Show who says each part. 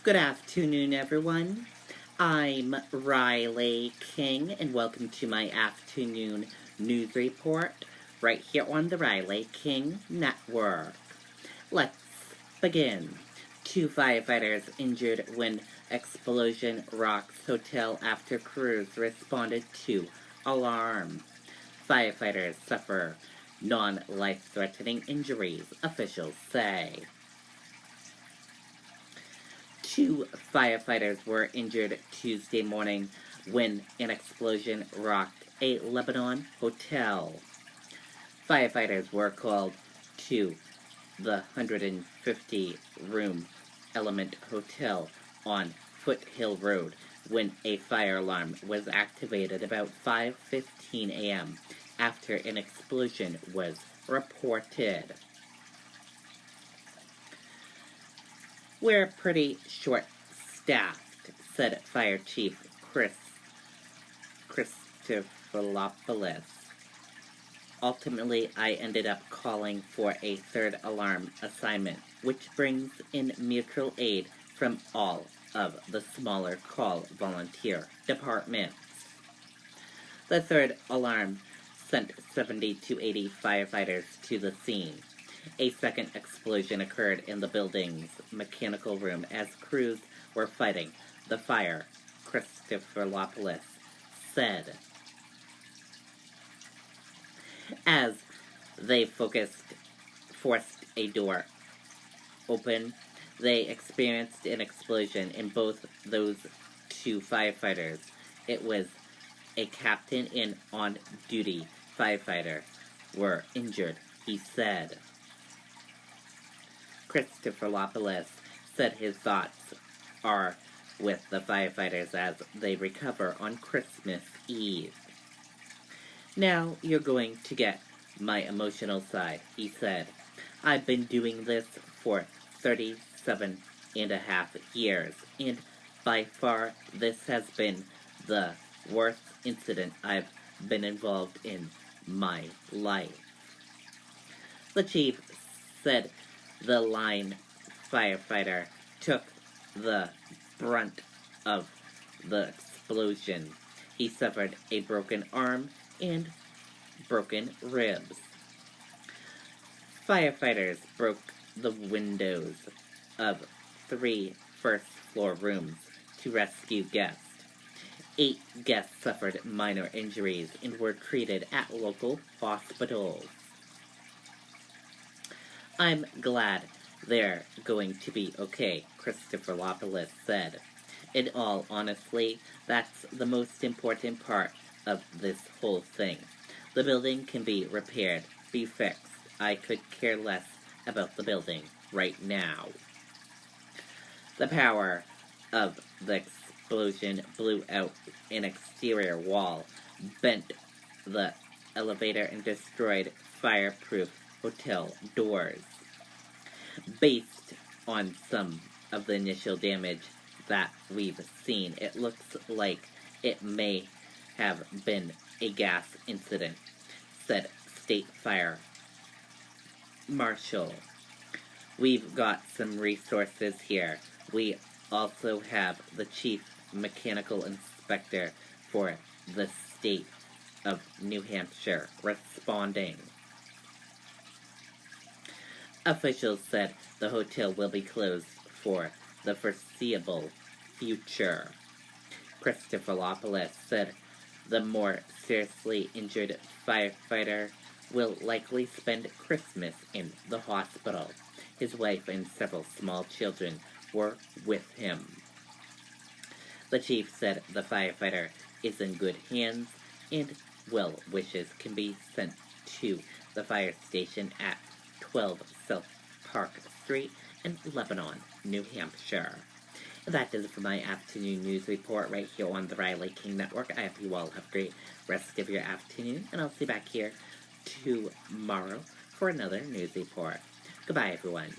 Speaker 1: Good afternoon, everyone. I'm Riley King, and welcome to my afternoon news report right here on the Riley King Network. Let's begin. Two firefighters injured when explosion rocks hotel after crews responded to alarm. Firefighters suffer non-life-threatening injuries, officials say. Two firefighters were injured Tuesday morning when an explosion rocked a Lebanon hotel. Firefighters were called to the 150-room Element Hotel on Foothill Road when a fire alarm was activated about 5:15 a.m. after an explosion was reported. "We're pretty short-staffed," said Fire Chief Christophilopoulos. "Ultimately, I ended up calling for a third alarm assignment, which brings in mutual aid from all of the smaller call volunteer departments. The third alarm sent 70 to 80 firefighters to the scene. A second explosion occurred in the building's mechanical room as crews were fighting the fire," Christophilopoulos said. As they forced a door open, they experienced an explosion in both those two firefighters. It was a captain and on-duty firefighter were injured, he said. Christophilopoulos said his thoughts are with the firefighters as they recover on Christmas Eve. "Now you're going to get my emotional side," he said. "I've been doing this for 37 and a half years, and by far this has been the worst incident I've been involved in my life." The chief said the line firefighter took the brunt of the explosion. He suffered a broken arm and broken ribs. Firefighters broke the windows of 3 first-floor rooms to rescue guests. 8 guests suffered minor injuries and were treated at local hospitals. "I'm glad they're going to be okay," Christophilopoulos said. "In all honesty, that's the most important part of this whole thing. The building can be repaired, be fixed. I could care less about the building right now." The power of the explosion blew out an exterior wall, bent the elevator, and destroyed fireproof hotel doors. Based on some of the initial damage that we've seen, it looks like it may have been a gas incident, said State Fire Marshal. "We've got some resources here. We also have the Chief Mechanical Inspector for the state of New Hampshire responding." Officials said the hotel will be closed for the foreseeable future. Christophilopoulos said the more seriously injured firefighter will likely spend Christmas in the hospital. His wife and several small children were with him. The chief said the firefighter is in good hands and well wishes can be sent to the fire station at 12 South Park Street in Lebanon, New Hampshire. That is it for my afternoon news report right here on the Riley King Network. I hope you all have a great rest of your afternoon, and I'll see you back here tomorrow for another news report. Goodbye, everyone.